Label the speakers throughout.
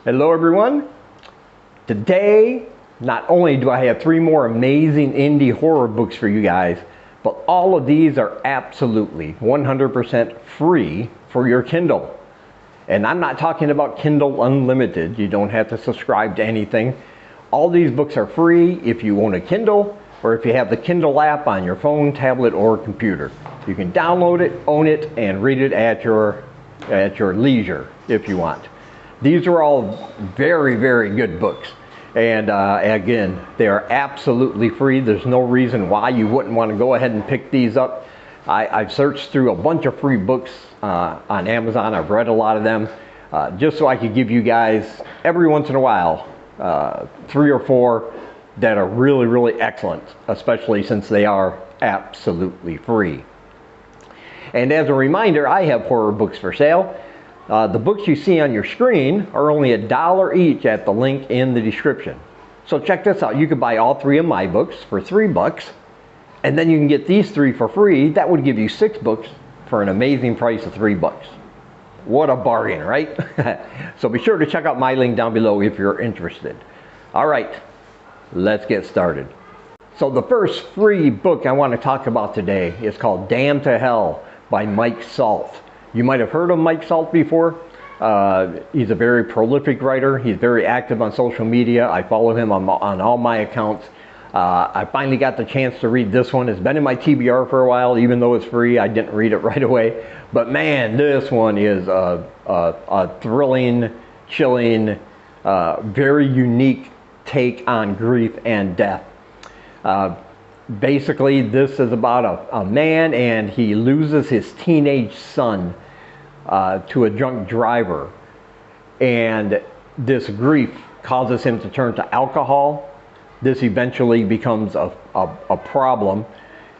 Speaker 1: Hello everyone. Today, not only do I have 3 more amazing indie horror books for you guys, but all of these are absolutely 100% free for your Kindle. And I'm not talking about Kindle Unlimited. You don't have to subscribe to anything. All these books are free if you own a Kindle or if you have the Kindle app on your phone, tablet, or computer. You can download it, own it, and read it at your leisure if you want. These are all very, very good books. And again, they are absolutely free. There's no reason why you wouldn't want to go ahead and pick these up. I've searched through a bunch of free books on Amazon. I've read a lot of them just so I could give you guys every once in a while 3 or 4 that are really, really excellent, especially since they are absolutely free. And as a reminder, I have horror books for sale. The books you see on your screen are only $1 each at the link in the description. So check this out. You could buy all 3 of my books for $3, and then you can get these 3 for free. That would give you 6 books for an amazing price of $3. What a bargain, right? So be sure to check out my link down below if you're interested. All right, let's get started. So the first free book I want to talk about today is called Damned to Hell by Mike Salt. You might have heard of Mike Salt before. He's a very prolific writer. He's very active on social media. I follow him on all my accounts. I finally got the chance to read this one. It's been in my TBR for a while. Even though it's free, I didn't read it right away. But man, this one is a thrilling, chilling, very unique take on grief and death. Basically, this is about a man, and he loses his teenage son to a drunk driver. And this grief causes him to turn to alcohol. This eventually becomes a problem.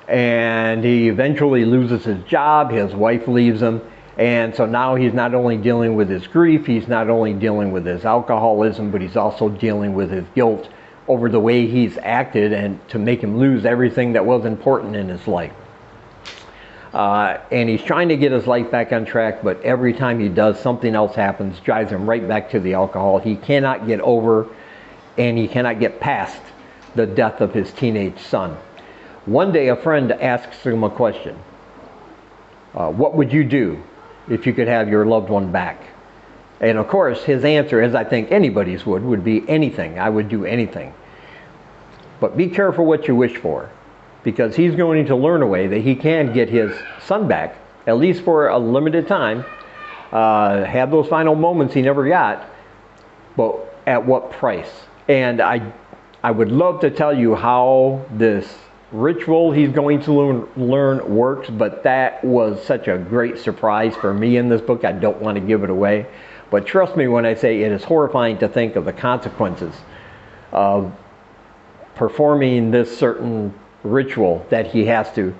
Speaker 1: And he eventually loses his job. His wife leaves him. And so now he's not only dealing with his grief, he's not only dealing with his alcoholism, but he's also dealing with his guilt over the way he's acted and to make him lose everything that was important in his life. And he's trying to get his life back on track, but every time he does, something else happens, drives him right back to the alcohol. He cannot get over and he cannot get past the death of his teenage son. One day a friend asks him a question. What would you do if you could have your loved one back? And of course, his answer, as I think anybody's would be anything. I would do anything. But be careful what you wish for, because he's going to learn a way that he can get his son back, at least for a limited time, have those final moments he never got, but at what price? And I would love to tell you how this ritual he's going to learn works, but that was such a great surprise for me in this book. I don't want to give it away. But trust me when I say it is horrifying to think of the consequences of performing this certain ritual that he has to,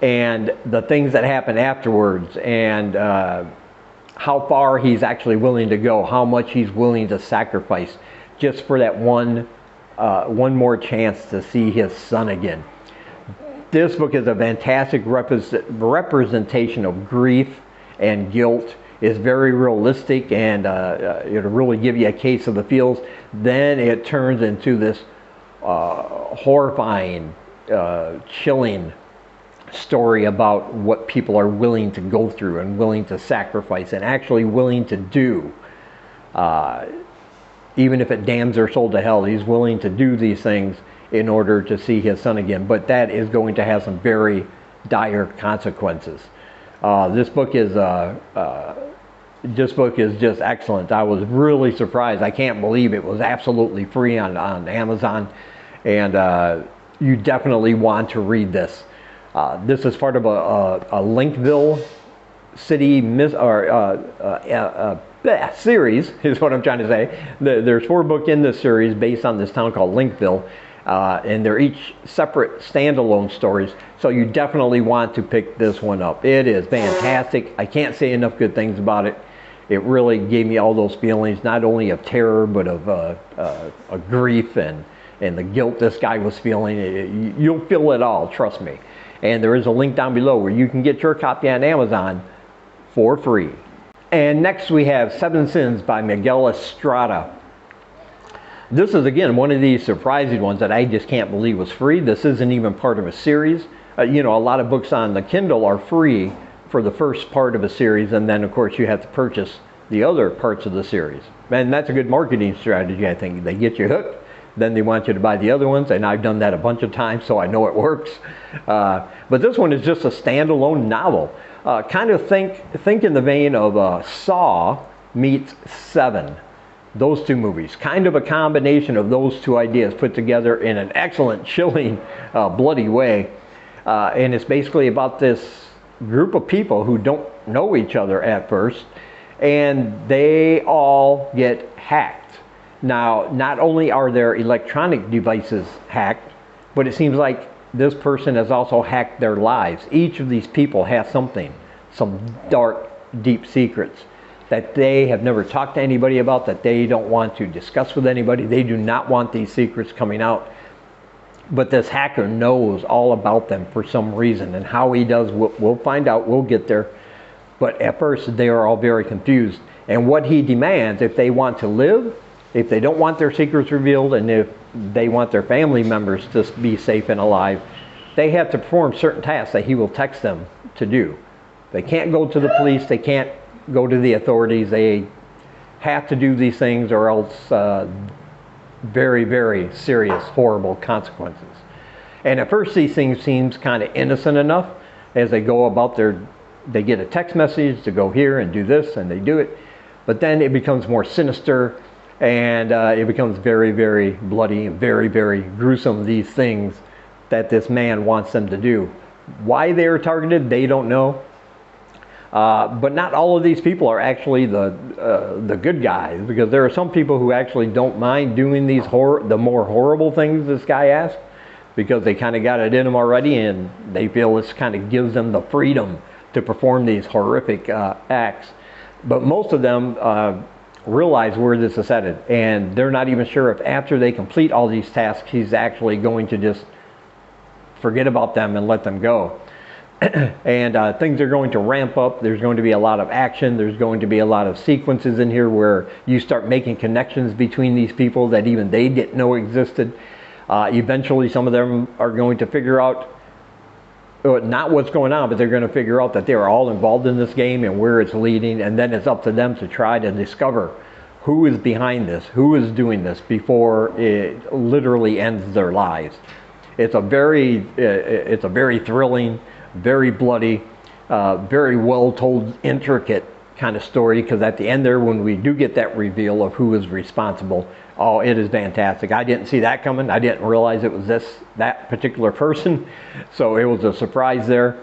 Speaker 1: and the things that happen afterwards, and how far he's actually willing to go, how much he's willing to sacrifice just for that one more chance to see his son again. This book is a fantastic representation of grief and guilt. It's very realistic, and it'll really give you a case of the feels. Then it turns into this horrifying, chilling story about what people are willing to go through and willing to sacrifice and actually willing to do. Even if it damns their soul to hell, he's willing to do these things in order to see his son again. But that is going to have some very dire consequences. This book is just excellent. I was really surprised. I can't believe it was absolutely free on Amazon, and you definitely want to read this. This is part of a Linkville City series, is what I'm trying to say. There's 4 books in this series based on this town called Linkville. And they're each separate standalone stories, so you definitely want to pick this one up. It is fantastic. I can't say enough good things about it. It really gave me all those feelings, not only of terror, but of grief and the guilt this guy was feeling. You'll feel it all, trust me. And there is a link down below where you can get your copy on Amazon for free. And next we have Seven Sins by Miguel Estrada. This is again one of these surprising ones that I just can't believe was free. This isn't even part of a series. You know, a lot of books on the Kindle are free for the first part of a series, and then of course you have to purchase the other parts of the series. And that's a good marketing strategy, I think. They get you hooked, then they want you to buy the other ones, and I've done that a bunch of times, so I know it works. But this one is just a standalone novel. Kind of think in the vein of Saw meets Seven. Those two movies. Kind of a combination of those two ideas put together in an excellent, chilling, bloody way. And it's basically about this group of people who don't know each other at first, and they all get hacked. Now, not only are their electronic devices hacked, but it seems like this person has also hacked their lives. Each of these people has something, some dark, deep secrets that they have never talked to anybody about, that they don't want to discuss with anybody. They do not want these secrets coming out. But this hacker knows all about them for some reason, and how he does, we'll find out, we'll get there. But at first, they are all very confused. And what he demands, if they want to live, if they don't want their secrets revealed, and if they want their family members to be safe and alive, they have to perform certain tasks that he will text them to do. They can't go to the police, they can't go to the authorities, they have to do these things, or else very, very serious, horrible consequences. And at first these things seems kind of innocent enough as they go about they get a text message to go here and do this, and they do it. But then it becomes more sinister, and it becomes very, very bloody and very, very gruesome, these things that this man wants them to do. Why they are targeted, they don't know. But not all of these people are actually the good guys, because there are some people who actually don't mind doing these the more horrible things this guy asked, because they kind of got it in them already, and they feel this kind of gives them the freedom to perform these horrific acts. But most of them realize where this is headed, and they're not even sure if after they complete all these tasks, he's actually going to just forget about them and let them go. And things are going to ramp up. There's going to be a lot of action. There's going to be a lot of sequences in here where you start making connections between these people that even they didn't know existed. Eventually some of them are going to figure out not what's going on, but they're going to figure out that they're all involved in this game and where it's leading, and then it's up to them to try to discover who is behind this, who is doing this, before it literally ends their lives. It's a very thrilling, very bloody, very well told, intricate kind of story, because at the end there, when we do get that reveal of who is responsible, oh, it is fantastic. I didn't see that coming. I didn't realize it was that particular person, so it was a surprise there.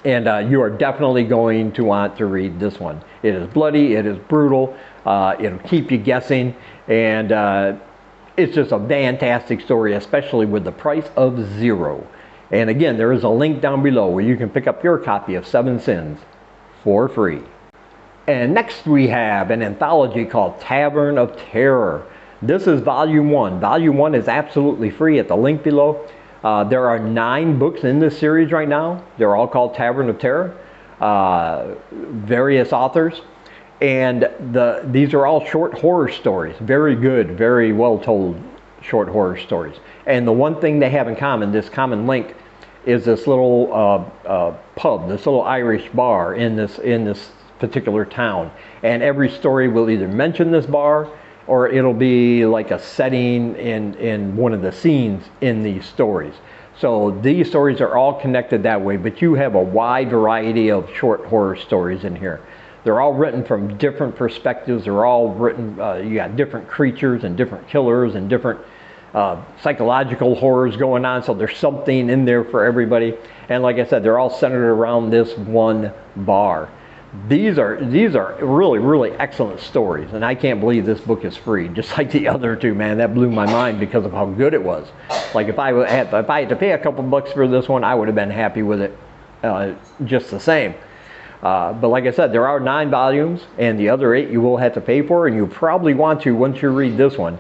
Speaker 1: And you are definitely going to want to read this one. It is bloody, it is brutal, it'll keep you guessing, and it's just a fantastic story, especially with the price of $0. And again, there is a link down below where you can pick up your copy of Seven Sins for free. And next we have an anthology called Tavern of Terror. This is Volume 1. Volume 1 is absolutely free at the link below. There are 9 books in this series right now. They're all called Tavern of Terror. Various authors. And these are all short horror stories. Very good, very well told short horror stories. And the one thing they have in common, this common link, is this little pub, this little Irish bar in this particular town. And every story will either mention this bar, or it'll be like a setting in one of the scenes in these stories. So these stories are all connected that way, but you have a wide variety of short horror stories in here. They're all written from different perspectives. They're all written, you got different creatures and different killers and different psychological horrors going on, so there's something in there for everybody. And like I said, they're all centered around this one bar. These are really, really excellent stories, and I can't believe this book is free, just like the other two, man. That blew my mind because of how good it was. Like if I had to pay a couple bucks for this one, I would have been happy with it just the same. But like I said, there are 9 volumes, and the other 8 you will have to pay for, and you probably want to once you read this one.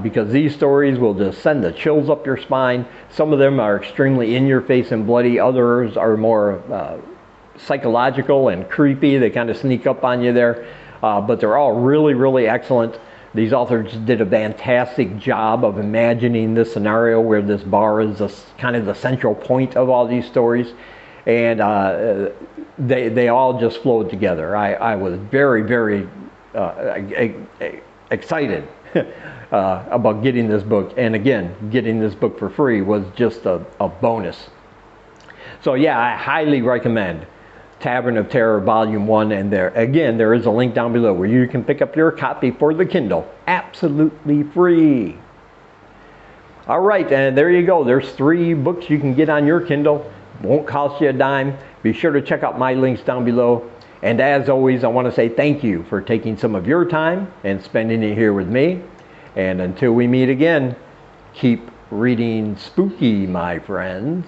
Speaker 1: Because these stories will just send the chills up your spine. Some of them are extremely in your face and bloody. Others are more psychological and creepy. They kind of sneak up on you there, but they're all really, really excellent. These authors did a fantastic job of imagining this scenario where this bar is kind of the central point of all these stories, and they all just flowed together. I was very, very excited about getting this book, and again, getting this book for free was just a bonus. So yeah, I highly recommend Tavern of Terror Volume 1, and there is a link down below where you can pick up your copy for the Kindle absolutely free. All right, and there you go. There's 3 books you can get on your Kindle. Won't cost you a dime. Be sure to check out my links down below. And as always, I want to say thank you for taking some of your time and spending it here with me. And until we meet again, keep reading spooky, my friends.